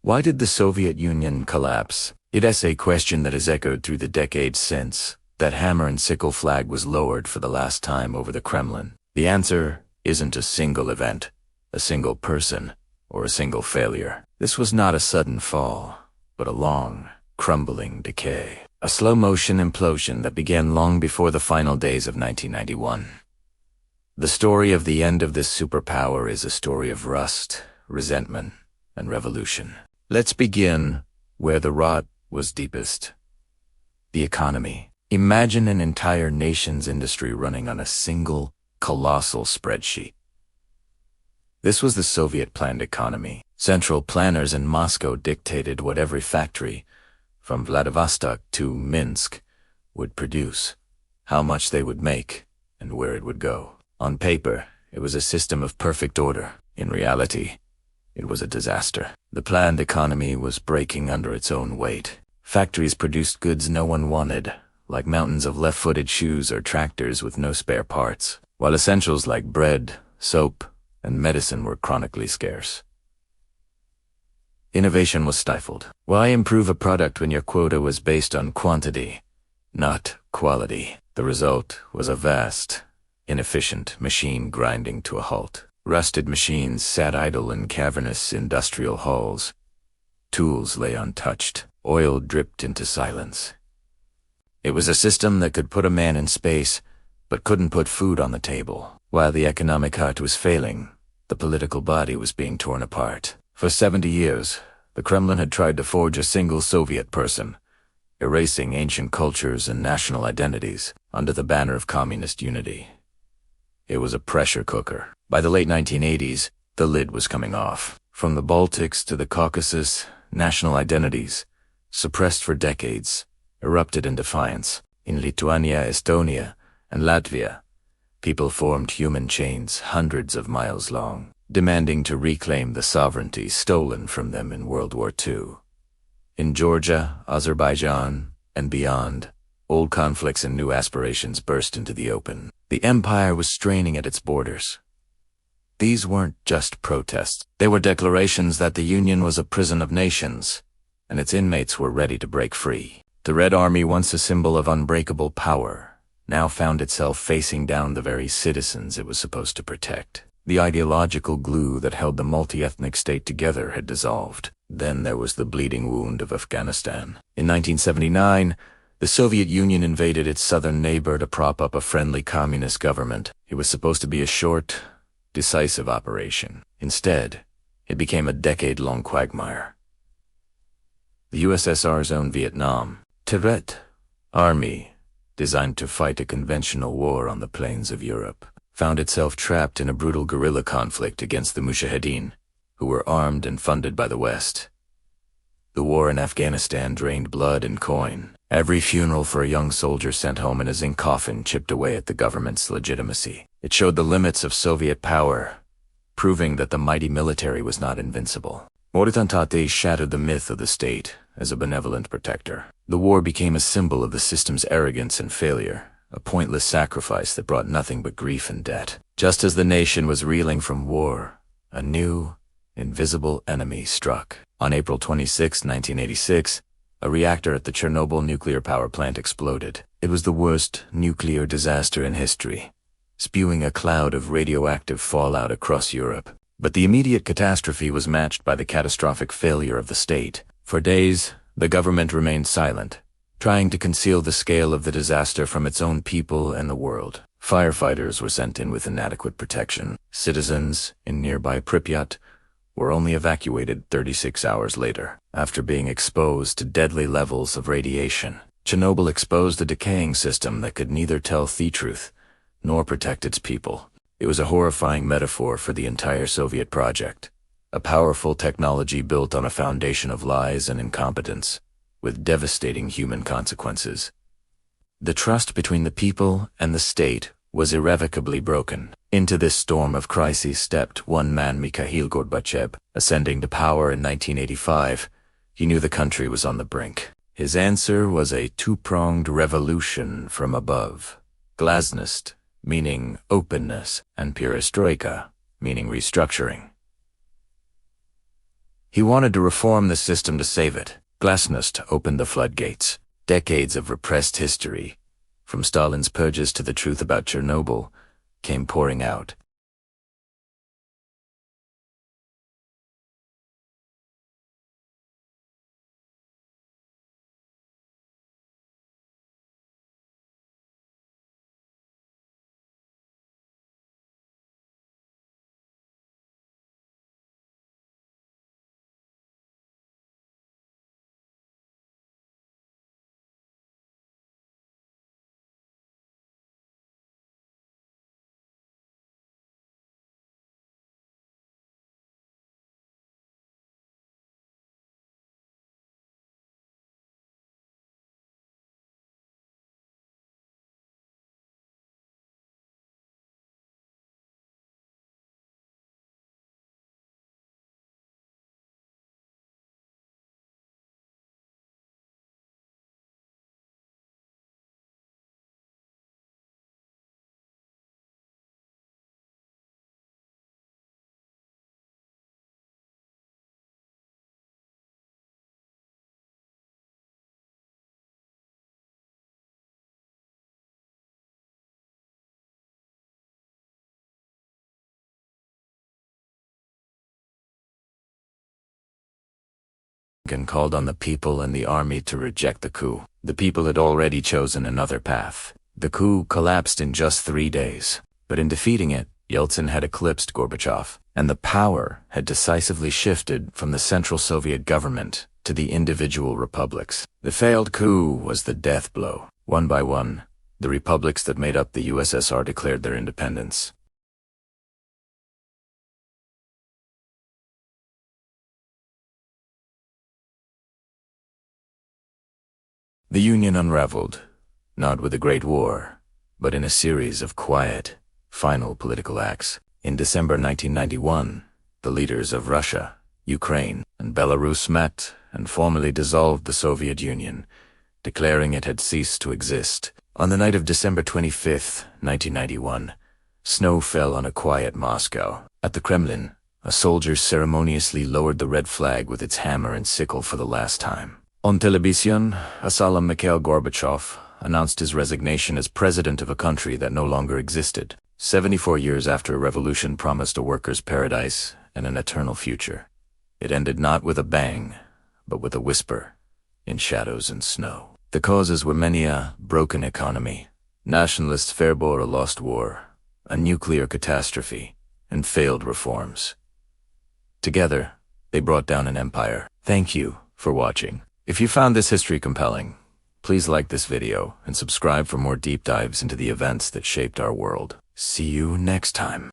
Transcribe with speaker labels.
Speaker 1: Why did the Soviet Union collapse? It's a question that has echoed through the decades since that hammer and sickle flag was lowered for the last time over the Kremlin. The answer isn't a single event, a single person, or a single failure. This was not a sudden fall, but a long, crumbling decay. A slow-motion implosion that began long before the final days of 1991. The story of the end of this superpower is a story of rust, resentment, and revolution. Let's begin where the rot was deepest. The economy. Imagine an entire nation's industry running on a single, colossal spreadsheet. This was the Soviet-planned economy. Central planners in Moscow dictated what every factory, from Vladivostok to Minsk, would produce, how much they would make, and where it would go. On paper, it was a system of perfect order. In reality, it was a disaster. The planned economy was breaking under its own weight. Factories produced goods no one wanted, like mountains of left-footed shoes or tractors with no spare parts, while essentials like bread, soap, and medicine were chronically scarce. Innovation was stifled. Why improve a product when your quota was based on quantity, not quality? The result was a vast, inefficient machine grinding to a halt. Rusted machines sat idle in cavernous industrial halls. Tools lay untouched. Oil dripped into silence. It was a system that could put a man in space, but couldn't put food on the table. While the economic heart was failing, the political body was being torn apart. For 70 years, the Kremlin had tried to forge a single Soviet person, erasing ancient cultures and national identities under the banner of communist unity. It was a pressure cooker. By the late 1980s, the lid was coming off. From the Baltics to the Caucasus, national identities, suppressed for decades, erupted in defiance. In Lithuania, Estonia, and Latvia, people formed human chains hundreds of miles long, demanding to reclaim the sovereignty stolen from them in World War II. In Georgia, Azerbaijan, and beyond, old conflicts and new aspirations burst into the open. The empire was straining at its borders. These weren't just protests. They were declarations that the Union was a prison of nations, and its inmates were ready to break free. The Red Army, once a symbol of unbreakable power, now found itself facing down the very citizens it was supposed to protect. The ideological glue that held the multi-ethnic state together had dissolved. Then there was the bleeding wound of Afghanistan. In 1979, the Soviet Union invaded its southern neighbor to prop up a friendly communist government. It was supposed to be a short, decisive operation. Instead, it became a decade-long quagmire. The USSR's own Vietnam, Tet army, designed to fight a conventional war on the plains of Europe, found itself trapped in a brutal guerrilla conflict against the Mujahideen, who were armed and funded by the West. The war in Afghanistan drained blood and coin. Every funeral for a young soldier sent home in a zinc coffin chipped away at the government's legitimacy. It showed the limits of Soviet power, proving that the mighty military was not invincible. Moritantate shattered the myth of the state as a benevolent protector. The war became a symbol of the system's arrogance and failure, a pointless sacrifice that brought nothing but grief and debt. Just as the nation was reeling from war, a new, invisible enemy struck. On April 26, 1986, a reactor at the Chernobyl nuclear power plant exploded. It was the worst nuclear disaster in history, spewing a cloud of radioactive fallout across Europe. But the immediate catastrophe was matched by the catastrophic failure of the state. For days, the government remained silent, trying to conceal the scale of the disaster from its own people and the world. Firefighters were sent in with inadequate protection. Citizens in nearby Pripyat were only evacuated 36 hours later, after being exposed to deadly levels of radiation. Chernobyl exposed a decaying system that could neither tell the truth nor protect its people. It was a horrifying metaphor for the entire Soviet project, a powerful technology built on a foundation of lies and incompetence, with devastating human consequences. The trust between the people and the state was irrevocably broken. Into this storm of crises stepped one man, Mikhail Gorbachev. Ascending to power in 1985, he knew the country was on the brink. His answer was a two-pronged revolution from above. Glasnost, meaning openness, and perestroika, meaning restructuring. He wanted to reform the system to save it. Glasnost opened the floodgates. Decades of repressed history, from Stalin's purges to the truth about Chernobyl, came pouring out. And called on the people and the army to reject the coup. The people had already chosen another path. The coup collapsed in just 3 days, but in defeating it, Yeltsin had eclipsed Gorbachev, and the power had decisively shifted from the Central Soviet government to the individual republics. The failed coup was the death blow. One by one, the republics that made up the USSR declared their independence. The Union unraveled, not with a great war, but in a series of quiet, final political acts. In December 1991, the leaders of Russia, Ukraine, and Belarus met and formally dissolved the Soviet Union, declaring it had ceased to exist. On the night of December 25, 1991, snow fell on a quiet Moscow. At the Kremlin, a soldier ceremoniously lowered the red flag with its hammer and sickle for the last time. On television, a solemn Mikhail Gorbachev announced his resignation as president of a country that no longer existed, 74 years after a revolution promised a workers' paradise and an eternal future. It ended not with a bang, but with a whisper, in shadows and snow. The causes were many: a broken economy, nationalists forbore a lost war, a nuclear catastrophe, and failed reforms. Together, they brought down an empire. Thank you for watching. If you found this history compelling, please like this video and subscribe for more deep dives into the events that shaped our world. See you next time.